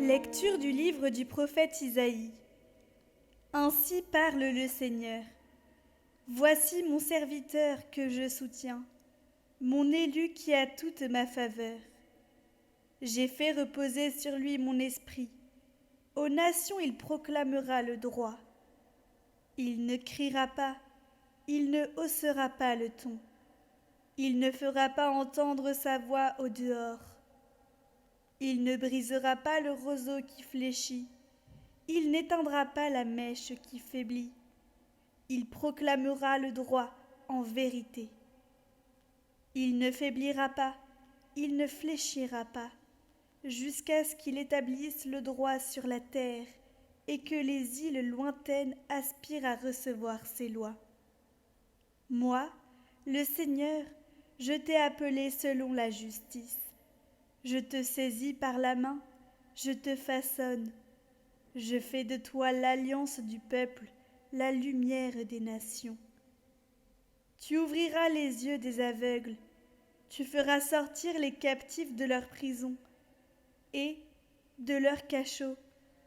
Lecture du livre du prophète Isaïe. Ainsi parle le Seigneur. Voici mon serviteur que je soutiens, mon élu qui a toute ma faveur. J'ai fait reposer sur lui mon esprit. Aux nations il proclamera le droit. Il ne criera pas, il ne haussera pas le ton. Il ne fera pas entendre sa voix au dehors. Il ne brisera pas le roseau qui fléchit. Il n'éteindra pas la mèche qui faiblit. Il proclamera le droit en vérité. Il ne faiblira pas, il ne fléchira pas, jusqu'à ce qu'il établisse le droit sur la terre et que les îles lointaines aspirent à recevoir ses lois. Moi, le Seigneur, je t'ai appelé selon la justice. Je te saisis par la main, je te façonne. Je fais de toi l'alliance du peuple, la lumière des nations. Tu ouvriras les yeux des aveugles, tu feras sortir les captifs de leur prison, et, de leur cachot,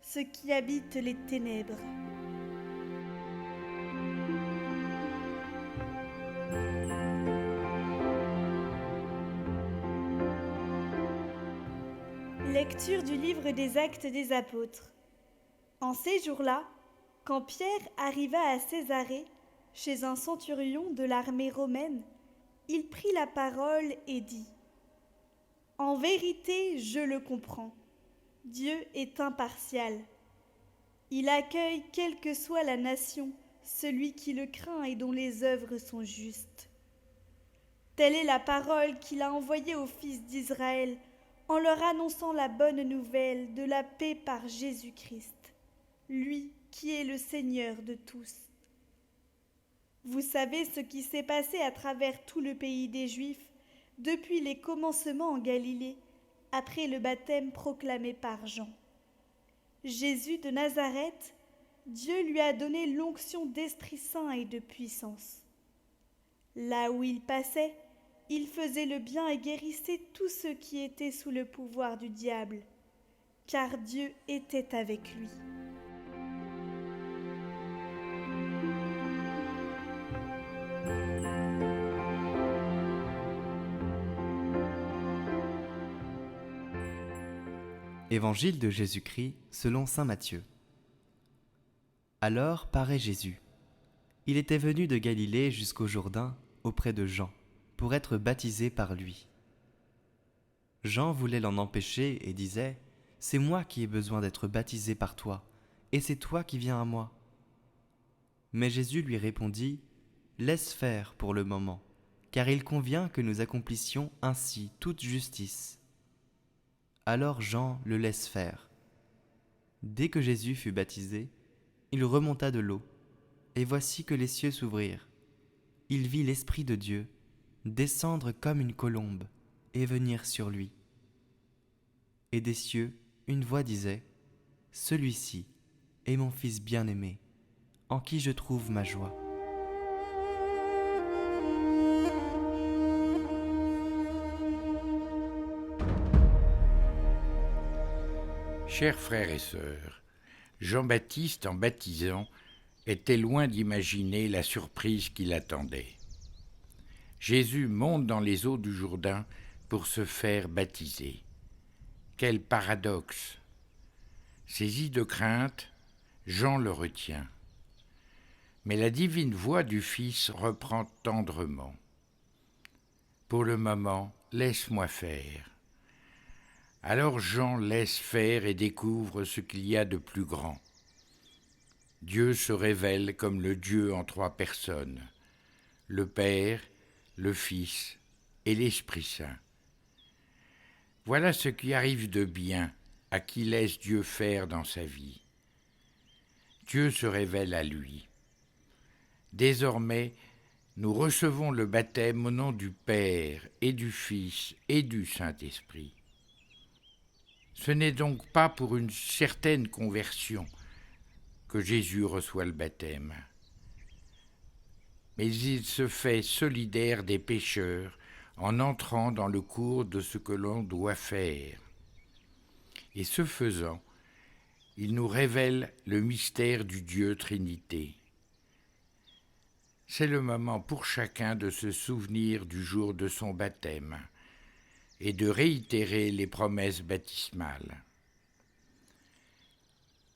ceux qui habitent les ténèbres. Lecture du livre des Actes des Apôtres. En ces jours-là, quand Pierre arriva à Césarée, chez un centurion de l'armée romaine, il prit la parole et dit : « En vérité, je le comprends. Dieu est impartial. Il accueille, quelle que soit la nation, celui qui le craint et dont les œuvres sont justes. Telle est la parole qu'il a envoyée aux fils d'Israël, en leur annonçant la bonne nouvelle de la paix par Jésus-Christ, lui qui est le Seigneur de tous. Vous savez ce qui s'est passé à travers tout le pays des Juifs, depuis les commencements en Galilée, après le baptême proclamé par Jean. Jésus de Nazareth, Dieu lui a donné l'onction d'Esprit Saint et de puissance. Là où il passait, il faisait le bien et guérissait tous ceux qui étaient sous le pouvoir du diable, car Dieu était avec lui. Évangile de Jésus-Christ selon saint Matthieu. Alors paraît Jésus. Il était venu de Galilée jusqu'au Jourdain, auprès de Jean, pour être baptisé par lui. Jean voulait l'en empêcher et disait : « C'est moi qui ai besoin d'être baptisé par toi, et c'est toi qui viens à moi. » Mais Jésus lui répondit : « Laisse faire pour le moment, car il convient que nous accomplissions ainsi toute justice. » Alors Jean le laisse faire. Dès que Jésus fut baptisé, il remonta de l'eau, et voici que les cieux s'ouvrirent. Il vit l'Esprit de Dieu descendre comme une colombe et venir sur lui. Et des cieux, une voix disait : « Celui-ci est mon Fils bien-aimé, en qui je trouve ma joie. » Chers frères et sœurs, Jean-Baptiste, en baptisant, était loin d'imaginer la surprise qui l'attendait. Jésus monte dans les eaux du Jourdain pour se faire baptiser. Quel paradoxe ! Saisi de crainte, Jean le retient. Mais la divine voix du Fils reprend tendrement. Pour le moment, laisse-moi faire. Alors Jean laisse faire et découvre ce qu'il y a de plus grand. Dieu se révèle comme le Dieu en trois personnes, le Père, le Fils et l'Esprit Saint. Voilà ce qui arrive de bien à qui laisse Dieu faire dans sa vie. Dieu se révèle à lui. Désormais, nous recevons le baptême au nom du Père et du Fils et du Saint-Esprit. Ce n'est donc pas pour une certaine conversion que Jésus reçoit le baptême, mais il se fait solidaire des pécheurs en entrant dans le cours de ce que l'on doit faire. et ce faisant, il nous révèle le mystère du Dieu Trinité. C'est le moment pour chacun de se souvenir du jour de son baptême et de réitérer les promesses baptismales.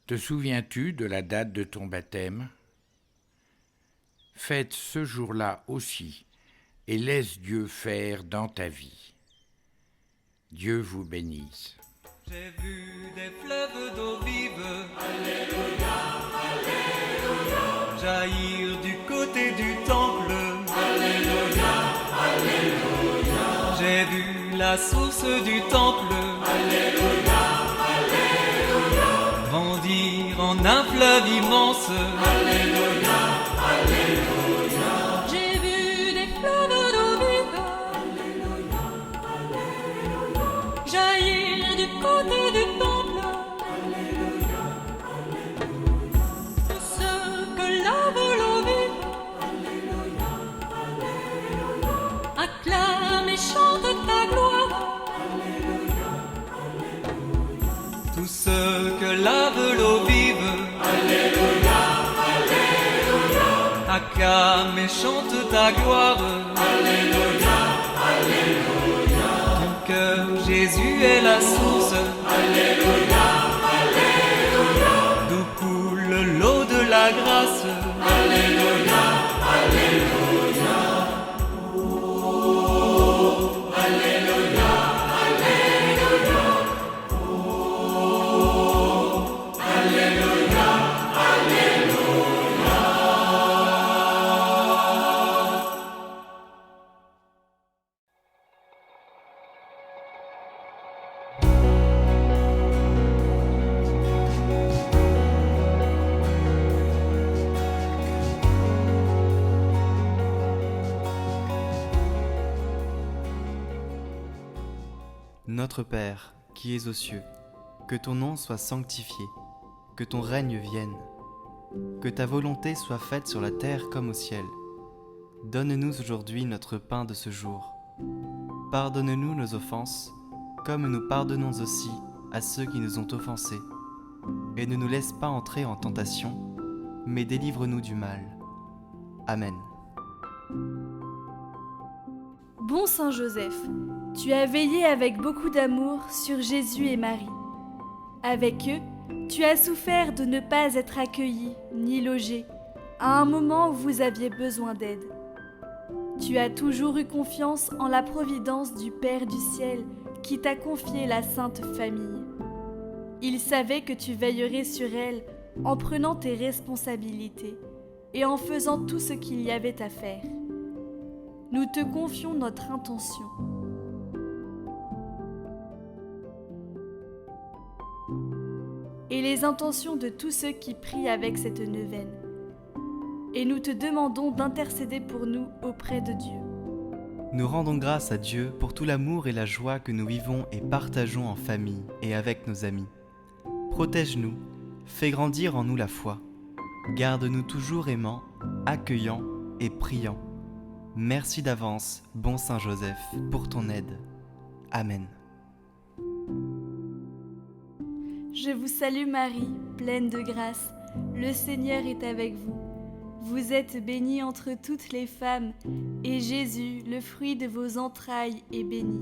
Te souviens-tu de la date de ton baptême ? Fête ce jour-là aussi et laisse Dieu faire dans ta vie. Dieu vous bénisse. J'ai vu des fleuves d'eau vive, Alléluia, Alléluia, jaillir du côté du temple. Alléluia, Alléluia. J'ai vu la source du temple, Alléluia, Alléluia. grandir en un fleuve immense. Alléluia, Alléluia. J'ai vu des fleuves d'eau vive, Alléluia, Alléluia. jaillir du côté du temple. Alléluia, Alléluia. Tous ceux que lave l'eau vive Alléluia, Alléluia. acclament et chantent ta gloire. Alléluia, Alléluia. Tous ceux que lave l'eau vive, Alléluia, Alléluia. acclament et chantent ta gloire. Alléluia, Alléluia. Ton cœur, Jésus est la source, Alléluia, Alléluia. d'où coule l'eau de la grâce. Alléluia, Alléluia. Alléluia, Alléluia. Alléluia, Alléluia. Notre Père, qui es aux cieux, que ton nom soit sanctifié, que ton règne vienne, que ta volonté soit faite sur la terre comme au ciel. Donne-nous aujourd'hui notre pain de ce jour. Pardonne-nous nos offenses, comme nous pardonnons aussi à ceux qui nous ont offensés. Et ne nous laisse pas entrer en tentation, mais délivre-nous du mal. Amen. Bon Saint Joseph, tu as veillé avec beaucoup d'amour sur Jésus et Marie. Avec eux, tu as souffert de ne pas être accueilli ni logé à un moment où vous aviez besoin d'aide. Tu as toujours eu confiance en la providence du Père du ciel qui t'a confié la Sainte Famille. Il savait que tu veillerais sur elle en prenant tes responsabilités et en faisant tout ce qu'il y avait à faire. Nous te confions notre intention. Et les intentions de tous ceux qui prient avec cette neuvaine. Et nous te demandons d'intercéder pour nous auprès de Dieu. Nous rendons grâce à Dieu pour tout l'amour et la joie que nous vivons et partageons en famille et avec nos amis. Protège-nous, fais grandir en nous la foi. Garde-nous toujours aimants, accueillants et priants. Merci d'avance, bon Saint Joseph, pour ton aide. Amen. Je vous salue Marie, pleine de grâce. Le Seigneur est avec vous. Vous êtes bénie entre toutes les femmes, et Jésus, le fruit de vos entrailles, est béni.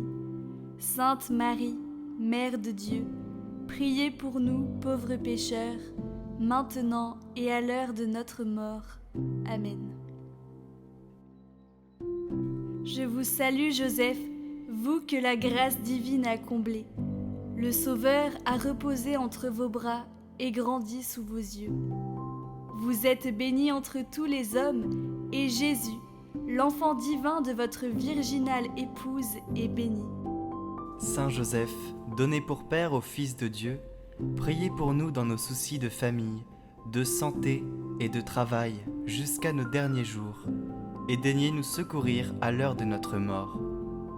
Sainte Marie, Mère de Dieu, priez pour nous, pauvres pécheurs, maintenant et à l'heure de notre mort. Amen. Je vous salue Joseph, vous que la grâce divine a comblé. Le Sauveur a reposé entre vos bras et grandi sous vos yeux. Vous êtes béni entre tous les hommes, et Jésus, l'enfant divin de votre virginale épouse, est béni. Saint Joseph, donné pour Père au Fils de Dieu, priez pour nous dans nos soucis de famille, de santé et de travail jusqu'à nos derniers jours, et daignez nous secourir à l'heure de notre mort.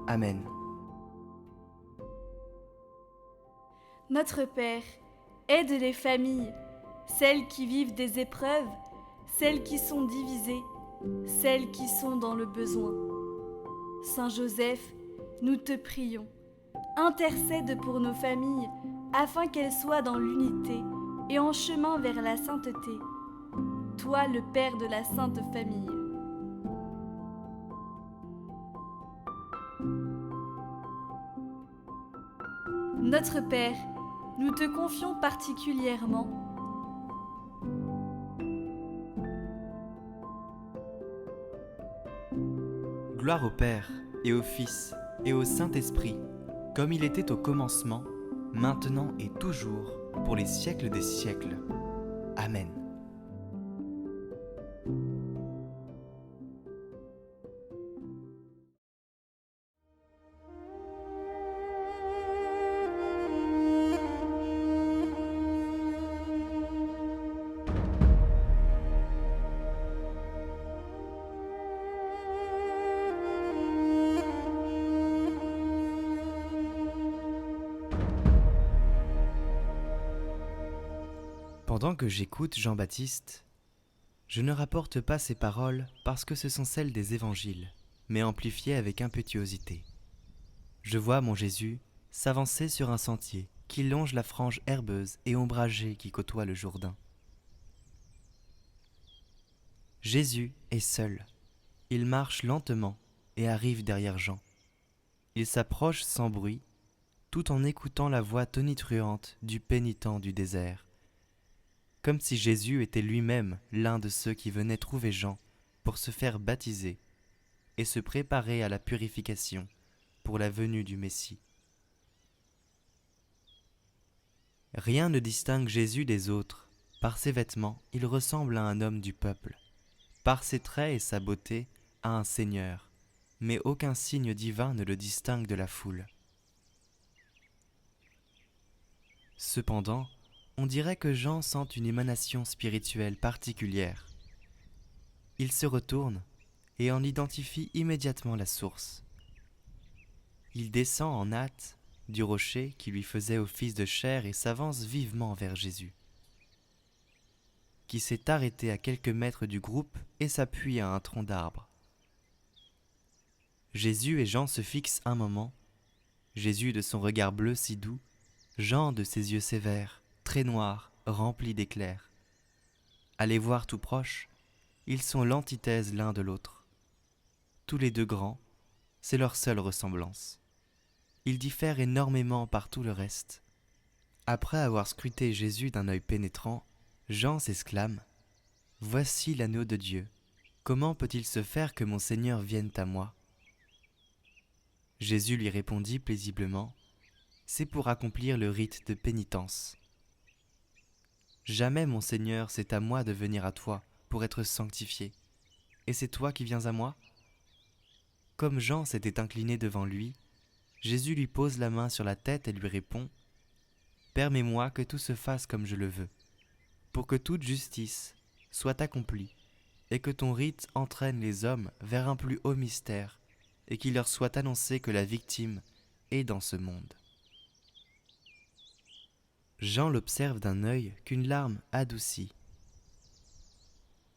Amen. Notre Père, aide les familles, celles qui vivent des épreuves, celles qui sont divisées, celles qui sont dans le besoin. Saint Joseph, nous te prions, intercède pour nos familles, afin qu'elle soit dans l'unité et en chemin vers la sainteté. Toi, le Père de la Sainte Famille. Notre Père, nous te confions particulièrement Gloire au Père, et au Fils, et au Saint-Esprit, comme il était au commencement, maintenant et toujours, pour les siècles des siècles. Amen. Pendant que j'écoute Jean-Baptiste, je ne rapporte pas ces paroles parce que ce sont celles des évangiles, mais amplifiées avec impétuosité. Je vois mon Jésus s'avancer sur un sentier qui longe la frange herbeuse et ombragée qui côtoie le Jourdain. Jésus est seul. Il marche lentement et arrive derrière Jean. Il s'approche sans bruit, tout en écoutant la voix tonitruante du pénitent du désert. Comme si Jésus était lui-même l'un de ceux qui venaient trouver Jean pour se faire baptiser et se préparer à la purification pour la venue du Messie. Rien ne distingue Jésus des autres. Par ses vêtements, il ressemble à un homme du peuple. Par ses traits et sa beauté, à un seigneur, mais aucun signe divin ne le distingue de la foule. Cependant, on dirait que Jean sent une émanation spirituelle particulière. Il se retourne et en identifie immédiatement la source. Il descend en hâte du rocher qui lui faisait office de chair et s'avance vivement vers Jésus, qui s'est arrêté à quelques mètres du groupe et s'appuie à un tronc d'arbre. Jésus et Jean se fixent un moment, Jésus de son regard bleu si doux, Jean de ses yeux sévères, très noirs, remplis d'éclairs. À les voir tout proches, ils sont l'antithèse l'un de l'autre. Tous les deux grands, c'est leur seule ressemblance. Ils diffèrent énormément par tout le reste. Après avoir scruté Jésus d'un œil pénétrant, Jean s'exclame « Voici l'agneau de Dieu. Comment peut-il se faire que mon Seigneur vienne à moi ?» Jésus lui répondit paisiblement « C'est pour accomplir le rite de pénitence. Jamais, mon Seigneur, c'est à moi de venir à toi pour être sanctifié. Et c'est toi qui viens à moi ?» Comme Jean s'était incliné devant lui, Jésus lui pose la main sur la tête et lui répond « Permets-moi que tout se fasse comme je le veux, pour que toute justice soit accomplie et que ton rite entraîne les hommes vers un plus haut mystère et qu'il leur soit annoncé que la victime est dans ce monde. » Jean l'observe d'un œil qu'une larme adoucit,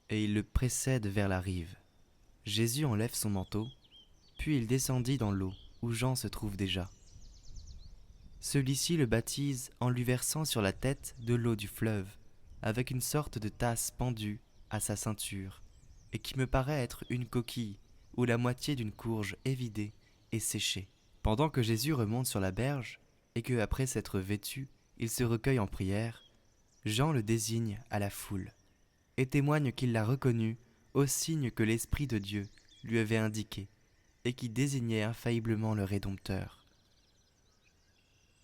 et il le précède vers la rive. Jésus enlève son manteau, puis il descendit dans l'eau où Jean se trouve déjà. Celui-ci le baptise en lui versant sur la tête de l'eau du fleuve, avec une sorte de tasse pendue à sa ceinture, et qui me paraît être une coquille où la moitié d'une courge est vidée et séchée. Pendant que Jésus remonte sur la berge, et que, après s'être vêtu, il se recueille en prière, Jean le désigne à la foule, et témoigne qu'il l'a reconnu au signe que l'Esprit de Dieu lui avait indiqué, et qui désignait infailliblement le Rédempteur.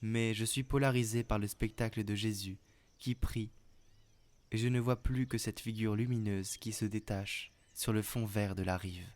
Mais je suis polarisé par le spectacle de Jésus, qui prie, et je ne vois plus que cette figure lumineuse qui se détache sur le fond vert de la rive.